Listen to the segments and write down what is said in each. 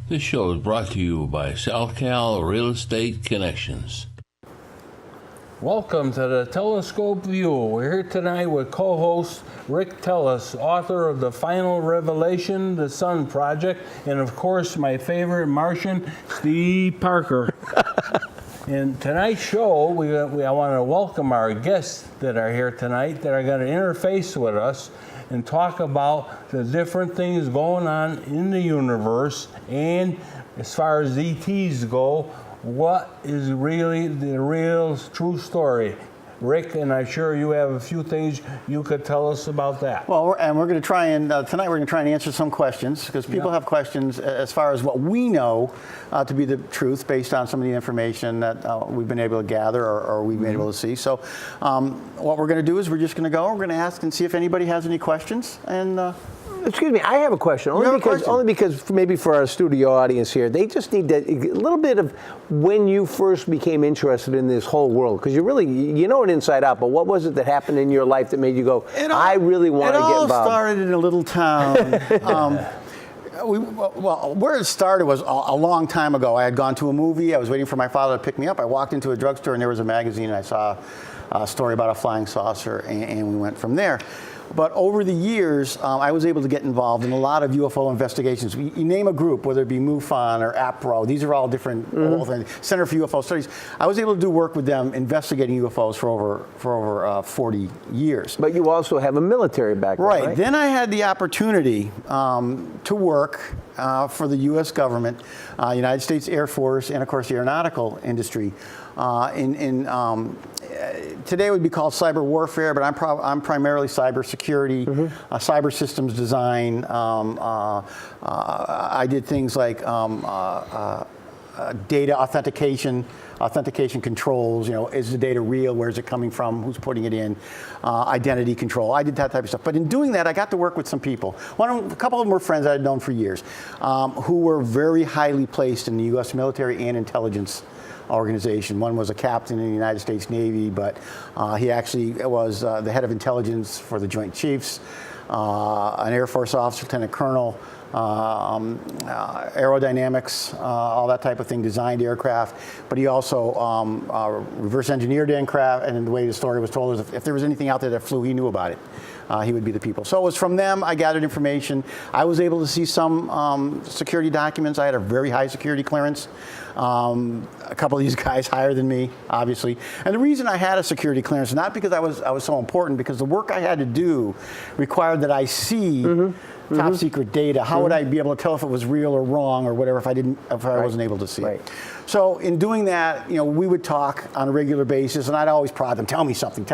This show is brought to you by SalCal Real Estate Connections. Welcome to the Telescope View. We're here tonight with co-host Rick Teles, author of The Final Revelation, The Sun Project, and of course my favorite Martian, Steve Parker. In tonight's show, I want to welcome our guests that are here tonight that are going to interface with us and talk about the different things going on in the universe, and as far as ETs go, what is really the real true story. Rick, and I'm sure you have a few things you could tell us about that. Well, we're going to try and, tonight we're going to try and answer some questions, because people have questions as far as what we know to be the truth based on some of the information that we've been able to gather or we've been able to see. So what we're going to do is we're just going to we're going to ask and see if anybody has any questions. And excuse me, I have a question. Only because maybe for our studio audience here, they just need a little bit of when you first became interested in this whole world, because you know it inside out. But what was it that happened in your life that made you go, I really want to get involved? It all started in a little town. Where it started was a long time ago. I had gone to a movie. I was waiting for my father to pick me up. I walked into a drugstore and there was a magazine, and I saw a story about a flying saucer, and we went from there. But over the years, I was able to get involved in a lot of UFO investigations. You name a group, whether it be MUFON or APRO, these are all different, Center for UFO Studies. I was able to do work with them investigating UFOs for over 40 years. But you also have a military background, right? Then I had the opportunity to work for the U.S. government, United States Air Force, and of course the aeronautical industry. Today it would be called cyber warfare, but I'm primarily cyber security, cyber systems design. I did things like data authentication controls. You know, is the data real? Where's it coming from? Who's putting it in? Identity control. I did that type of stuff. But in doing that, I got to work with some people. A couple of them were friends I had known for years, who were very highly placed in the U.S. military and intelligence organization. One was a captain in the United States Navy, but he actually was the head of intelligence for the Joint Chiefs, an Air Force officer, lieutenant colonel, aerodynamics, all that type of thing, designed aircraft. But he also reverse engineered aircraft, and the way the story was told is if there was anything out there that flew, he knew about it. He would be the people. So it was from them I gathered information. I was able to see some security documents. I had a very high security clearance. A couple of these guys higher than me, obviously. And the reason I had a security clearance, not because I was so important, because the work I had to do required that I see top secret data. How would I be able to tell if it was real or wrong or whatever if I wasn't able to see it? So in doing that, we would talk on a regular basis, and I'd always prod them, tell me something.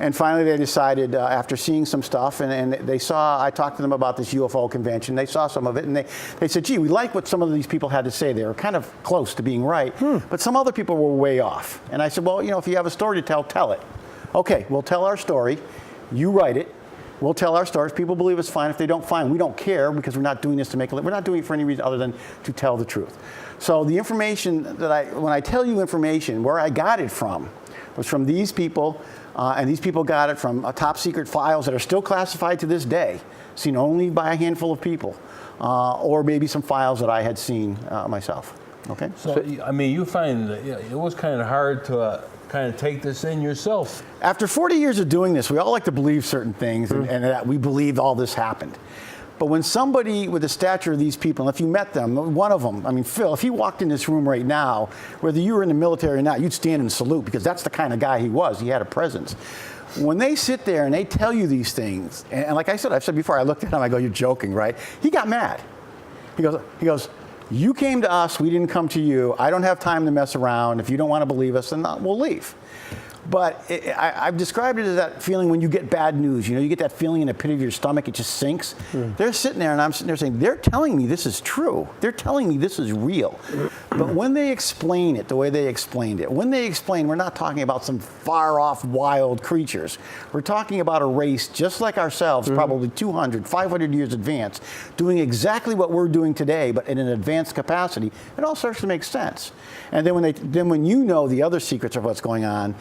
And finally they decided, after seeing some stuff, and I talked to them about this UFO convention, they saw some of it, and they said, gee, we like what some of these people had to say. They were kind of close to being right, but some other people were way off. And I said, well, if you have a story to tell, tell it. Okay, we'll tell our story. You write it. We'll tell our stories. People believe it's fine. If they don't, fine. We don't care, because we're not doing this to make a living. We're not doing it for any reason other than to tell the truth. So the information when I tell you information, where I got it from was from these people, and these people got it from top secret files that are still classified to this day, seen only by a handful of people, or maybe some files that I had seen myself. Okay. So I mean, you find that it was kind of hard to kind of take this in yourself. After 40 years of doing this, we all like to believe certain things, and that we believed all this happened. But when somebody with the stature of these people, and if you met them, one of them, I mean, Phil, if he walked in this room right now, whether you were in the military or not, you'd stand and salute, because that's the kind of guy he was. He had a presence. When they sit there and they tell you these things, and like I've said before, I looked at him, I go, you're joking, right? He got mad. He goes, you came to us, we didn't come to you. I don't have time to mess around. If you don't want to believe us, then we'll leave. But I've described it as that feeling when you get bad news. You get that feeling in the pit of your stomach, it just sinks. They're sitting there, and I'm sitting there saying, they're telling me this is true. They're telling me this is real. But when they explain it the way they explained it, when they explain, we're not talking about some far-off wild creatures. We're talking about a race just like ourselves, probably 200, 500 years advanced, doing exactly what we're doing today, but in an advanced capacity. It all starts to make sense. And then when you know the other secrets of what's going on,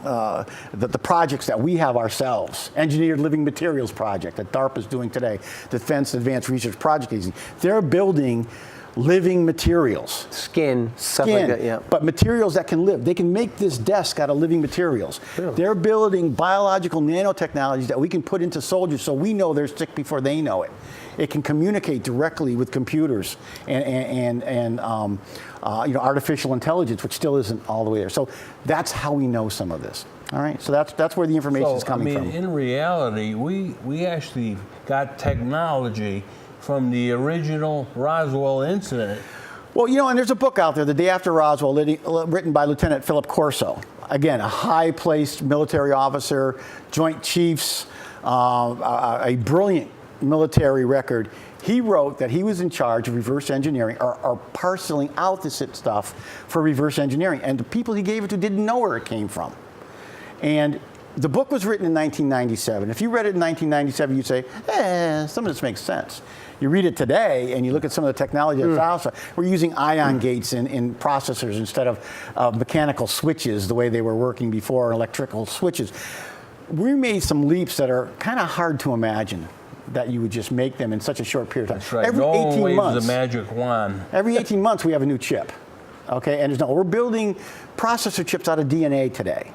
the projects that we have ourselves, Engineered Living Materials Project that DARPA is doing today, Defense Advanced Research Project Agency, they're building living materials. Skin, stuff like that, yeah. But materials that can live. They can make this desk out of living materials. Really? They're building biological nanotechnologies that we can put into soldiers so we know they're sick before they know it. It can communicate directly with computers and artificial intelligence, which still isn't all the way there. So that's how we know some of this. All right, so that's where the information is coming from. In reality, we actually got technology from the original Roswell incident. Well, and there's a book out there, The Day After Roswell, written by Lieutenant Philip Corso. Again, a high-placed military officer, Joint Chiefs, a brilliant military record. He wrote that he was in charge of reverse engineering or parceling out this stuff for reverse engineering. And the people he gave it to didn't know where it came from. And the book was written in 1997. If you read it in 1997, you'd say, some of this makes sense. You read it today and you look at some of the technology that's out there. We're using ion gates in processors instead of mechanical switches the way they were working before, electrical switches. We made some leaps that are kind of hard to imagine that you would just make them in such a short period of time. That's right. Every No one 18 waves months, the magic wand. every 18 months we have a new chip. Okay, and we're building processor chips out of DNA today.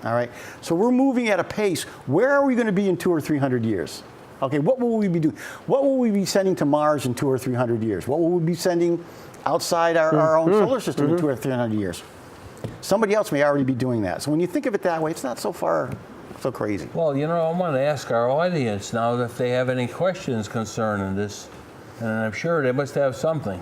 All right, so we're moving at a pace. Where are we going to be in 200 or 300 years? Okay, what will we be doing? What will we be sending to Mars in 200 or 300 years? What will we be sending outside our own solar system in 200 or 300 years? Somebody else may already be doing that. So when you think of it that way, it's not so crazy. Well, I want to ask our audience now if they have any questions concerning this, and I'm sure they must have something.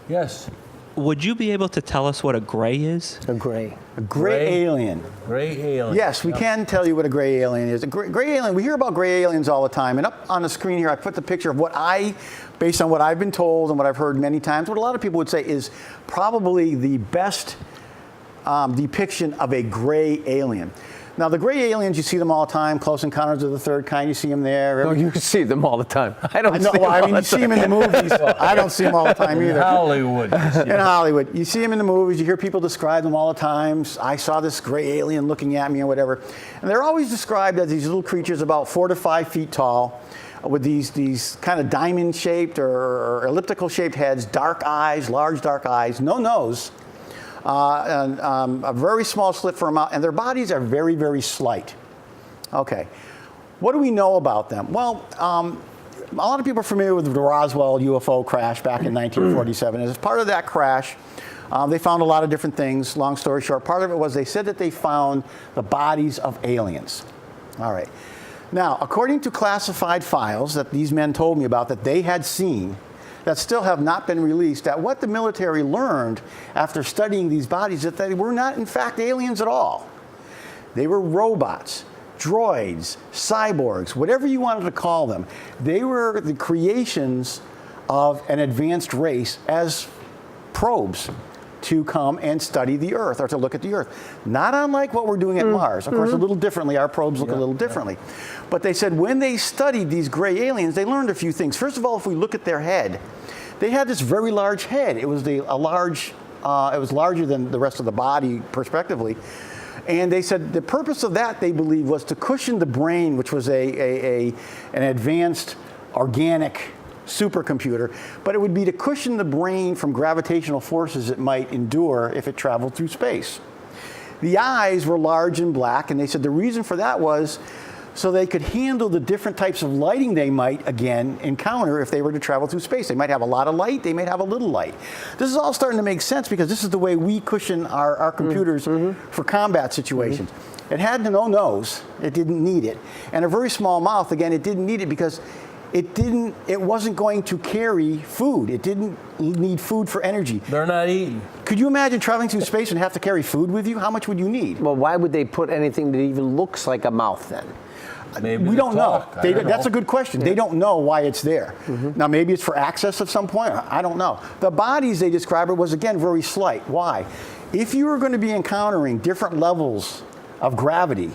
Yes? Would you be able to tell us what a gray is? A gray. A gray alien. Gray alien. Yes, we can tell you what a gray alien is. A gray alien, we hear about gray aliens all the time. And up on the screen here, I put the picture of based on what I've been told and what I've heard many times, what a lot of people would say is probably the best depiction of a gray alien. Now, the gray aliens, you see them all the time. Close Encounters of the Third Kind, you see them there. No, you see them all the time. I don't see them all the time. You see them in the movies. I don't see them all the time either. In Hollywood. In Hollywood. You see them in the movies. You hear people describe them all the time. I saw this gray alien looking at me or whatever. And they're always described as these little creatures about 4 to 5 feet tall with these kind of diamond-shaped or elliptical-shaped heads, dark eyes, large dark eyes, no nose. And a very small slit for a mouth, and their bodies are very, very slight. Okay, what do we know about them? Well, a lot of people are familiar with the Roswell UFO crash back in 1947. As part of that crash, they found a lot of different things. Long story short, part of it was they said that they found the bodies of aliens. All right. Now, according to classified files that these men told me about that they had seen, that still have not been released, that what the military learned after studying these bodies that they were not in fact aliens at all. They were robots, droids, cyborgs, whatever you wanted to call them. They were the creations of an advanced race as probes to come and study the Earth or to look at the Earth. Not unlike what we're doing at Mars. Of course, a little differently. Our probes look a little differently. But they said when they studied these gray aliens, they learned a few things. First of all, if we look at their head, they had this very large head. It was it was larger than the rest of the body, prospectively. And they said the purpose of that, they believe, was to cushion the brain, which was an advanced organic supercomputer, but it would be to cushion the brain from gravitational forces it might endure if it traveled through space. The eyes were large and black, and they said the reason for that was so they could handle the different types of lighting they might, again, encounter if they were to travel through space. They might have a lot of light, they might have a little light. This is all starting to make sense because this is the way we cushion our computers for combat situations. It had no nose, it didn't need it, and a very small mouth. Again, it didn't need it because it wasn't going to carry food. It didn't need food for energy. They're not eating. Could you imagine traveling through space and have to carry food with you? How much would you need? Well, why would they put anything that even looks like a mouth then? Maybe we don't know. That's a good question. Yeah. They don't know why it's there. Now, maybe it's for access at some point. I don't know. The bodies they described was, again, very slight. Why? If you were going to be encountering different levels of gravity,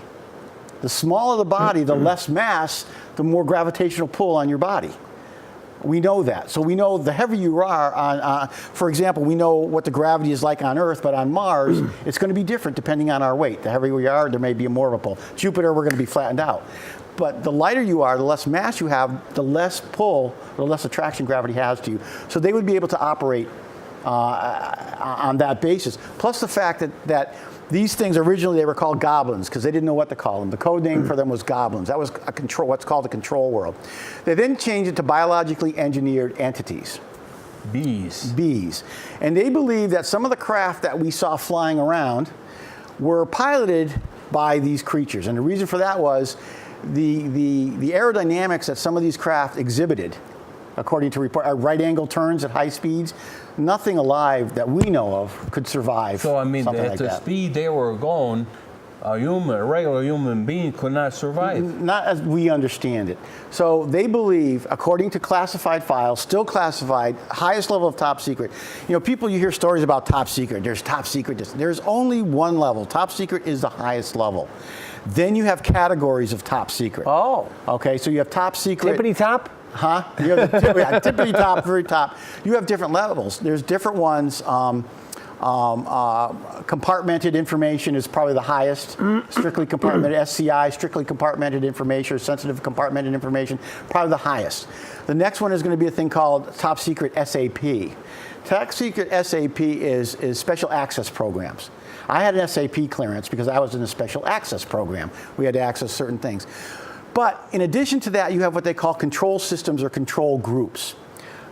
the smaller the body, the less mass, the more gravitational pull on your body. We know that. So we know the heavier you are for example, we know what the gravity is like on Earth, but on Mars, it's going to be different depending on our weight. The heavier we are, there may be more of a pull. Jupiter, we're going to be flattened out. But the lighter you are, the less mass you have, the less pull, the less attraction gravity has to you. So they would be able to operate on that basis. Plus the fact that these things originally they were called goblins because they didn't know what to call them. The code name for them was goblins. That was what's called the control world. They then changed it to biologically engineered entities. Bees. And they believed that some of the craft that we saw flying around were piloted by these creatures. And the reason for that was the aerodynamics that some of these craft exhibited, according to report, right angle turns at high speeds. Nothing alive that we know of could survive. So I mean, something at like the that. speed they were going, a regular human being could not survive. Not as we understand it. So they believe, according to classified files, still classified, highest level of top secret. You know, you hear stories about top secret. There's top secret. There's only one level. Top secret is the highest level. Then you have categories of top secret. Oh. Okay, so you have top secret. Tippity top? Huh? You have the tippity top, very top. You have different levels. There's different ones. Compartmented information is probably the highest. Strictly compartmented, SCI, strictly compartmented information, or sensitive compartmented information, probably the highest. The next one is going to be a thing called top secret SAP. Top secret SAP is special access programs. I had an SAP clearance because I was in a special access program. We had to access certain things. But in addition to that, you have what they call control systems or control groups.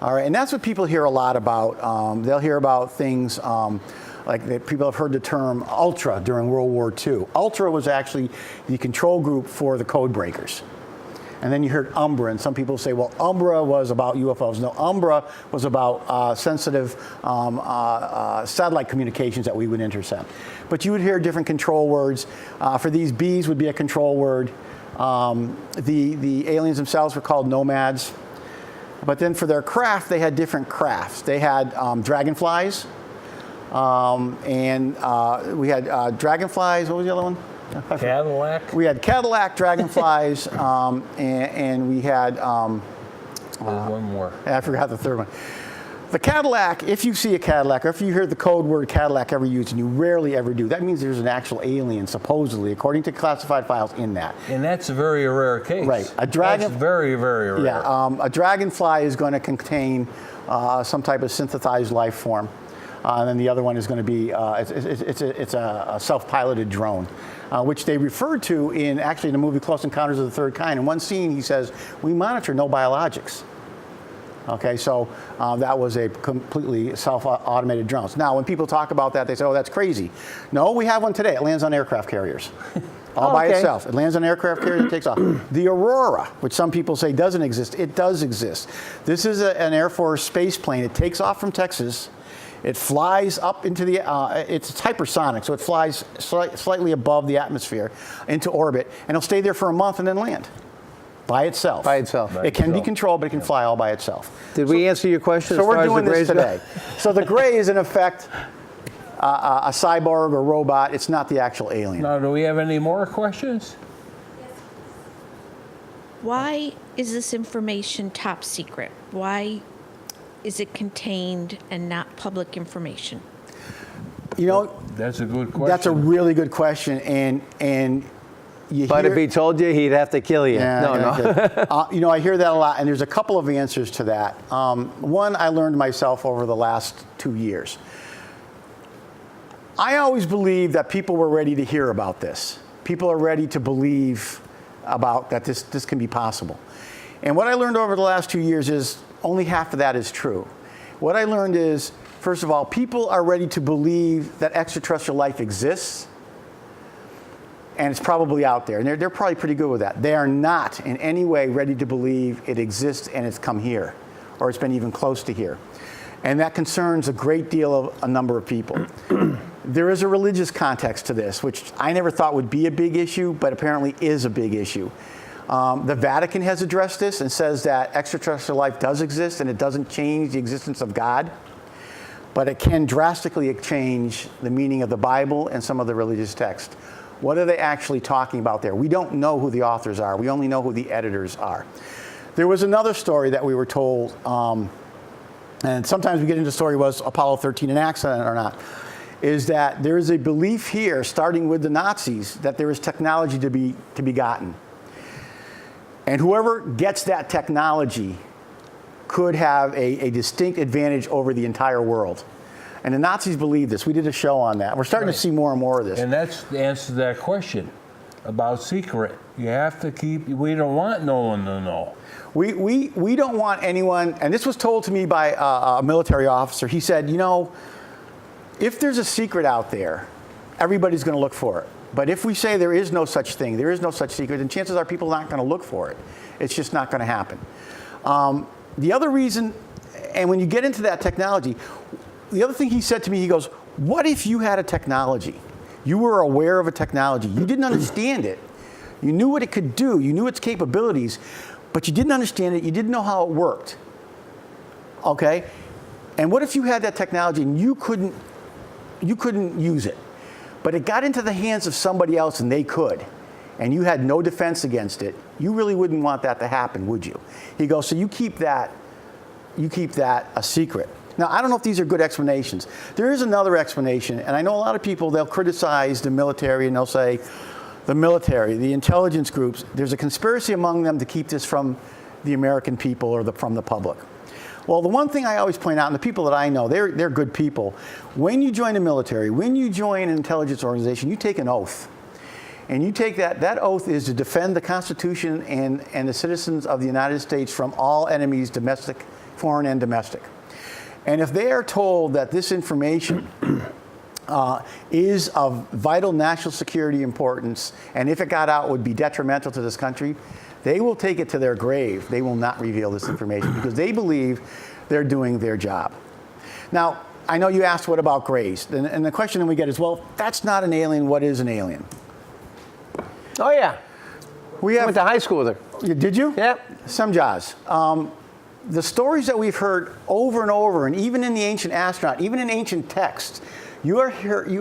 All right, and that's what people hear a lot about. They'll hear about things people have heard the term Ultra during World War II. Ultra was actually the control group for the code breakers. And then you heard Umbra, and some people say, well, Umbra was about UFOs. No, Umbra was about sensitive satellite communications that we would intercept. But you would hear different control words. For these, bees would be a control word. The aliens themselves were called nomads. But then for their craft, they had different crafts. They had dragonflies, and we had dragonflies. What was the other one? Cadillac. We had Cadillac dragonflies, and we had. There's one more. I forgot the third one. The Cadillac, if you see a Cadillac, or if you hear the code word Cadillac ever used, and you rarely ever do, that means there's an actual alien, supposedly, according to classified files, in that. And that's a very rare case. Right. That's very, very rare. Yeah. A dragonfly is going to contain some type of synthesized life form. And then the other one is going to be, it's a self-piloted drone, which they referred to in the movie Close Encounters of the Third Kind. In one scene, he says, we monitor no biologics. Okay, so that was a completely self-automated drone. Now, when people talk about that, they say, oh, that's crazy. No, we have one today. It lands on aircraft carriers. All by itself. It lands on aircraft carriers and takes off. The Aurora, which some people say doesn't exist, it does exist. This is an Air Force space plane. It takes off from Texas. It flies up into the, it's hypersonic, so it flies slightly above the atmosphere into orbit, and it'll stay there for a month and then land. By itself. It can be controlled, but it can fly all by itself. Did we answer your question? So we're doing this today. So the gray is in effect a cyborg or robot. It's not the actual alien. Now, do we have any more questions? Why is this information top secret? Why is it contained and not public information? You know, that's a good question. That's a really good question, and but if he told you, he'd have to kill you. Yeah, no. You know, I hear that a lot, and there's a couple of answers to that. One, I learned myself over the last 2 years. I always believed that people were ready to hear about this. People are ready to believe about that this can be possible. And what I learned over the last 2 years is only half of that is true. What I learned is, first of all, people are ready to believe that extraterrestrial life exists, and it's probably out there. And they're probably pretty good with that. They are not in any way ready to believe it exists and it's come here, or it's been even close to here. And that concerns a great deal of a number of people. There is a religious context to this, which I never thought would be a big issue, but apparently is a big issue. The Vatican has addressed this and says that extraterrestrial life does exist and it doesn't change the existence of God, but it can drastically change the meaning of the Bible and some of the religious texts. What are they actually talking about there? We don't know who the authors are. We only know who the editors are. There was another story that we were told, and sometimes we get into the story, was Apollo 13 an accident or not, is that there is a belief here, starting with the Nazis, that there is technology to be gotten. And whoever gets that technology could have a distinct advantage over the entire world. And the Nazis believe this. We did a show on that. We're starting to see more and more of this. And that's the answer to that question about secret. You have to keep, we don't want no one to know. We don't want anyone, and this was told to me by a military officer. He said, you know, if there's a secret out there, everybody's going to look for it. But if we say there is no such thing, there is no such secret, then chances are people aren't going to look for it. It's just not going to happen. The other reason, and when you get into that technology, the other thing he said to me, he goes, what if you had a technology? You were aware of a technology. You didn't understand it. You knew what it could do. You knew its capabilities, but you didn't understand it. You didn't know how it worked. Okay? And what if you had that technology and you couldn't use it? But it got into the hands of somebody else and they could, and you had no defense against it. You really wouldn't want that to happen, would you? He goes, so you keep that a secret. Now, I don't know if these are good explanations. There is another explanation, and I know a lot of people, they'll criticize the military and they'll say, the military, the intelligence groups, there's a conspiracy among them to keep this from the American people or from the public. Well, the one thing I always point out, and the people that I know, they're good people. When you join the military, when you join an intelligence organization, you take an oath. And you take that oath is to defend the Constitution and the citizens of the United States from all enemies, domestic, foreign, and domestic. And if they are told that this information is of vital national security importance, and if it got out would be detrimental to this country, they will take it to their grave. They will not reveal this information because they believe they're doing their job. Now, I know you asked what about grays, and the question that we get is, well, that's not an alien. What is an alien? Oh, yeah. I went to high school with her. Did you? Yeah. Some jazz. The stories that we've heard over and over, and even in the ancient astronaut, even in ancient texts, you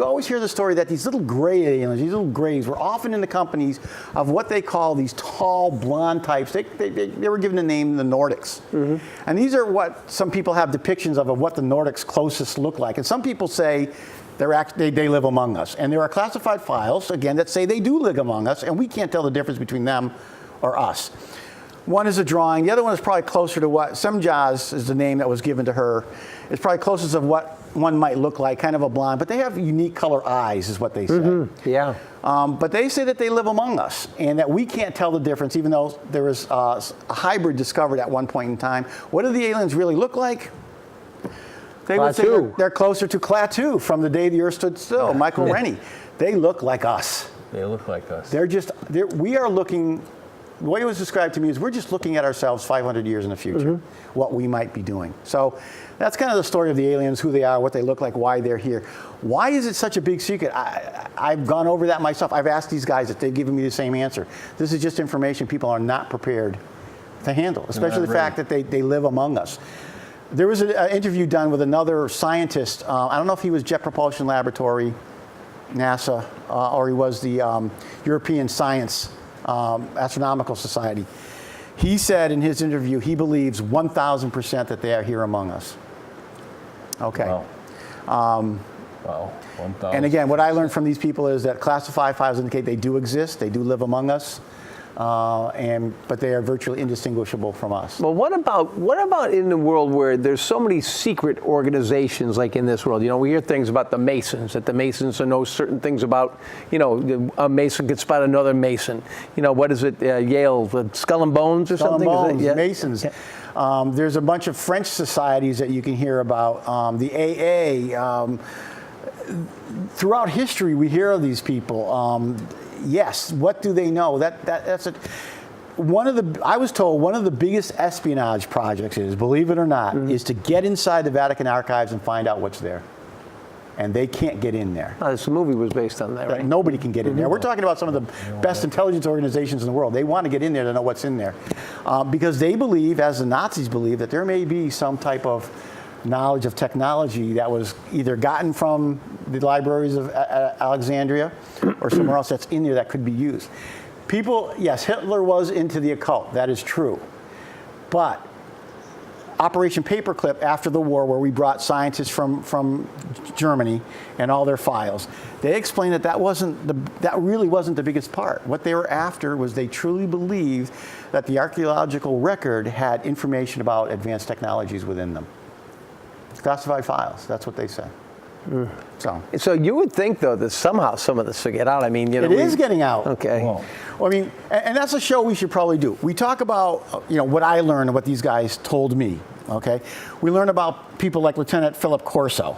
always hear the story that these little gray aliens, these little grays, were often in the companies of what they call these tall, blonde types. They were given the name the Nordics. Mm-hmm. And these are what some people have depictions of what the Nordics closest look like. And some people say they live among us. And there are classified files, again, that say they do live among us, and we can't tell the difference between them or us. One is a drawing. The other one is probably closer to what Semjaz is the name that was given to her. It's probably closest of what one might look like, kind of a blonde, but they have unique color eyes, is what they say. Mm-hmm. Yeah. But they say that they live among us and that we can't tell the difference, even though there was a hybrid discovered at one point in time. What do the aliens really look like? They would say they're closer to Klaatu from the day the Earth stood still. Michael Rennie. They look like us. They look like us. We are looking. The way it was described to me is we're just looking at ourselves 500 years in the future, what we might be doing. So that's kind of the story of the aliens, who they are, what they look like, why they're here. Why is it such a big secret? I've gone over that myself. I've asked these guys if they've given me the same answer. This is just information people are not prepared to handle, especially the fact that they live among us. There was an interview done with another scientist. I don't know if he was Jet Propulsion Laboratory, NASA, or he was the European Science Astronomical Society. He said in his interview he believes 1,000% that they are here among us. Okay. Wow. Wow. 1,000. And again, what I learned from these people is that classified files indicate they do exist, they do live among us, but they are virtually indistinguishable from us. Well, what about in the world where there's so many secret organizations like in this world? You know, we hear things about the Masons, that the Masons know certain things about, you know, a Mason could spot another Mason. You know, what is it, Yale, Skull and Bones or Skull something? and Bones, yeah. Masons. Yeah. There's a bunch of French societies that you can hear about. The AA. Throughout history, we hear of these people. Yes, what do they know? That's it. I was told one of the biggest espionage projects is, believe it or not, is to get inside the Vatican archives and find out what's there. And they can't get in there. Oh, this movie was based on that, right? Nobody can get in there. We're talking about some of the best intelligence organizations in the world. They want to get in there to know what's in there. Because they believe, as the Nazis believe, that there may be some type of knowledge of technology that was either gotten from the libraries of Alexandria or somewhere else that's in there that could be used. People, yes, Hitler was into the occult. That is true. But Operation Paperclip after the war, where we brought scientists from Germany and all their files, they explained that that really wasn't the biggest part. What they were after was they truly believed that the archaeological record had information about advanced technologies within them. Classified files, that's what they say. So you would think, though, that somehow some of this will get out. I mean, It is getting out. Okay. Well, I mean, and that's a show we should probably do. We talk about, what I learned and what these guys told me, okay? We learn about people like Lieutenant Philip Corso.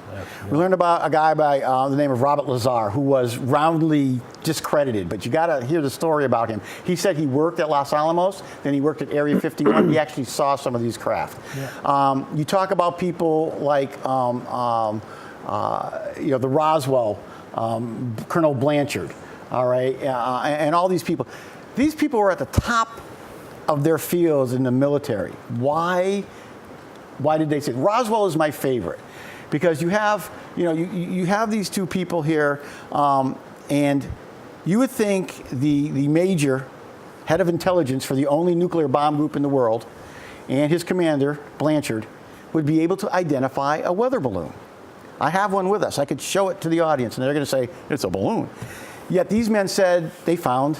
We learned about a guy by the name of Robert Lazar, who was roundly discredited, but you got to hear the story about him. He said he worked at Los Alamos, then he worked at Area 51. He actually saw some of these craft. Yeah. You talk about people like, the Roswell, Colonel Blanchard, all right, and all these people. These people were at the top of their fields in the military. Why did they say? Roswell is my favorite because you have, you have these two people here, and you would think the major head of intelligence for the only nuclear bomb group in the world and his commander, Blanchard, would be able to identify a weather balloon. I have one with us. I could show it to the audience, and they're going to say, it's a balloon. Yet these men said they found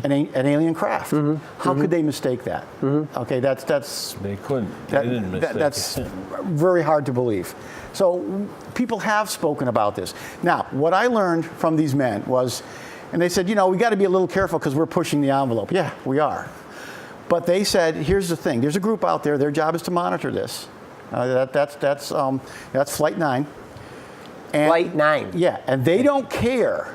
an alien craft. How could they mistake that? Okay, that's They couldn't. They didn't mistake that's it. very hard to believe. So people have spoken about this. Now, what I learned from these men was, and they said, we got to be a little careful because we're pushing the envelope. Yeah, we are. But they said, here's the thing. There's a group out there. Their job is to monitor this. That's Flight 9. And, Flight 9. Yeah, and they don't care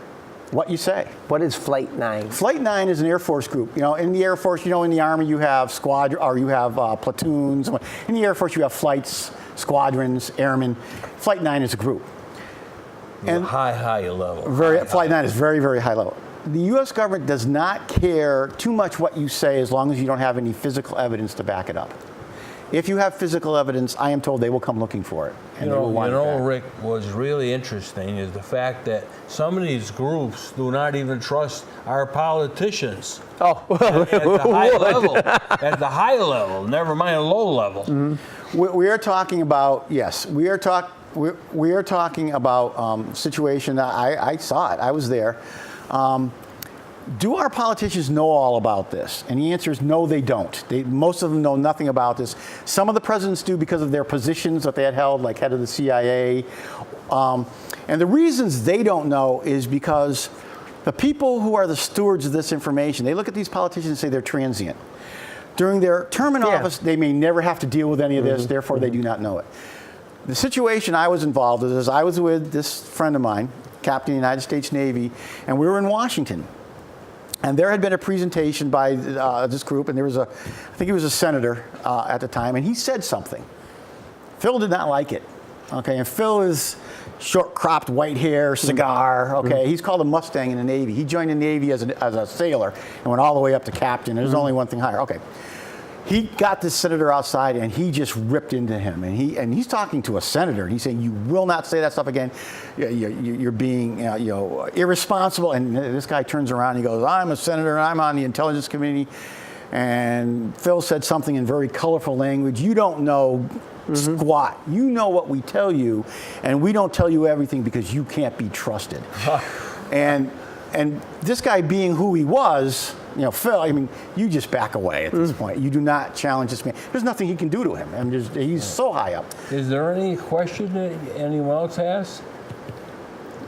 what you say. What is Flight 9? Flight 9 is an Air Force group. In the Air Force, in the Army you have squadron, or you have platoons. In the Air Force you have flights, squadrons, airmen. Flight 9 is a group. And high level. Flight 9 is very, very high level. The U.S. government does not care too much what you say as long as you don't have any physical evidence to back it up. If you have physical evidence, I am told they will come looking for it. And they will want it back. Rick, what's really interesting is the fact that some of these groups do not even trust our politicians. Oh, well, at the high level. At the high level, never mind a low level. We are talking about, yes, we are talking about situation that I saw it. I was there. Do our politicians know all about this? And the answer is no, they don't. Most of them know nothing about this. Some of the presidents do because of their positions that they had held, like head of the CIA. And the reasons they don't know is because the people who are the stewards of this information, they look at these politicians and say they're transient. During their term in office, they may never have to deal with any of this, therefore they do not know it. The situation I was involved with is I was with this friend of mine, Captain of the United States Navy, and we were in Washington. And there had been a presentation by this group, and there was I think he was a senator at the time, and he said something. Phil did not like it. Okay, and Phil is short cropped white hair, cigar. Okay, he's called a Mustang in the Navy. He joined the Navy as a sailor and went all the way up to captain. There's only one thing higher. Okay. He got this senator outside and he just ripped into him. And he's talking to a senator and he's saying, "You will not say that stuff again. You're being irresponsible." And this guy turns around and he goes, "I'm a senator and I'm on the Intelligence Committee." And Phil said something in very colorful language. "You don't know squat. You know what we tell you, and we don't tell you everything because you can't be trusted." And this guy being who he was, Phil, I mean, you just back away at this point. You do not challenge this man. There's nothing he can do to him. I mean, he's so high up. Is there any question that anyone else has?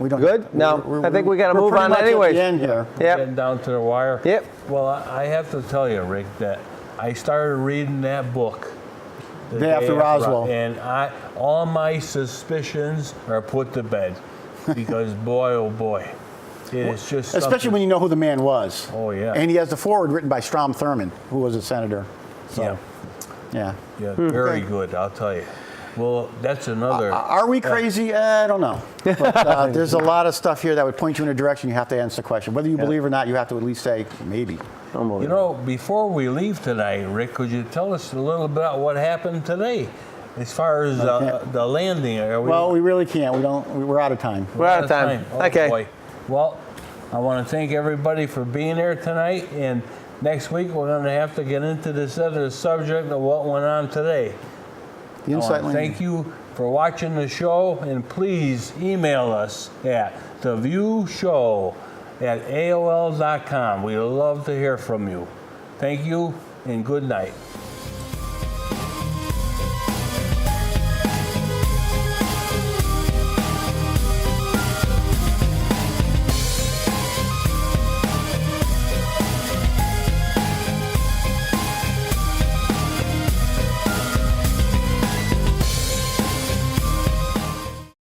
We don't. Good? No, I think we got to move on anyway. anyways. Getting down to the wire. Yep. Well, I have to tell you, Rick, that I started reading that book the Day after Roswell, and all my suspicions are put to bed because boy, oh boy. It's just especially when you know who the man was. Oh, yeah. And he has the foreword written by Strom Thurmond, who was a senator. So, yeah. Very good, I'll tell you. Well, that's another. Are we crazy? I don't know. But there's a lot of stuff here that would point you in a direction. You have to answer the question. Whether you believe or not, you have to at least say, maybe. Before we leave tonight, Rick, could you tell us a little bit about what happened today? As far as the landing. Well, we really can't. We're out of time. We're out of time. Oh, okay. Boy. Well, I want to thank everybody for being here tonight, and Next week, we're going to have to get into this other subject of what went on today. The Insight Lane. Thank you for watching the show, and please email us at theviewshow@aol.com. We'd love to hear from you. Thank you, and good night.